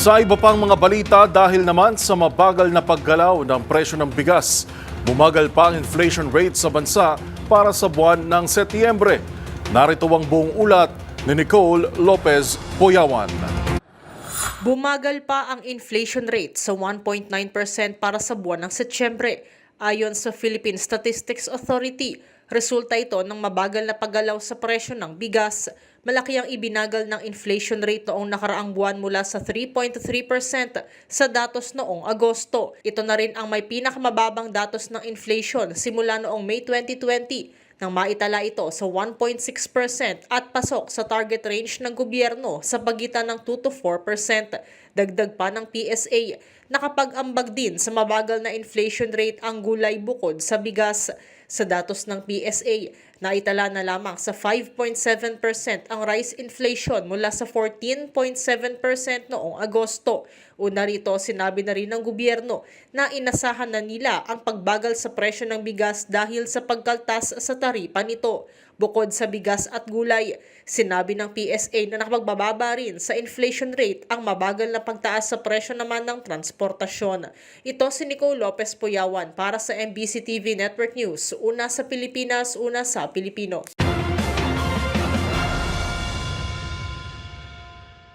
Sa iba pang mga balita, dahil naman sa mabagal na paggalaw ng presyo ng bigas, bumagal pa ang inflation rate sa bansa para sa buwan ng Setyembre. Narito ang buong ulat ni Nicole Lopez Poyawan. Bumagal pa ang inflation rate sa 1.9% para sa buwan ng Setyembre. Ayon sa Philippine Statistics Authority, resulta ito ng mabagal na paggalaw sa presyo ng bigas. Malaki ang ibinagal ng inflation rate noong nakaraang buwan mula sa 3.3% sa datos noong Agosto. Ito na rin ang may pinakamababang datos ng inflation simula noong May 2020 nang maitala ito sa 1.6% at pasok sa target range ng gobyerno sa pagitan ng 2 to 4%. Dagdag pa ng PSA, nakapag-ambag din sa mabagal na inflation rate ang gulay bukod sa bigas. Sa datos ng PSA, naitala na lamang sa 5.7% ang rice inflation mula sa 14.7% noong Agosto. Una rito, sinabi na rin ng gobyerno na inasahan na nila ang pagbagal sa presyo ng bigas dahil sa pagkaltas sa taripa nito. Bukod sa bigas at gulay, sinabi ng PSA na nakapagbababa rin sa inflation rate ang mabagal na pagtaas sa presyo naman ng transportasyon. Ito si Nicole Lopez Poyawan para sa MBC TV Network News. Una sa Pilipinas, una sa Pilipino.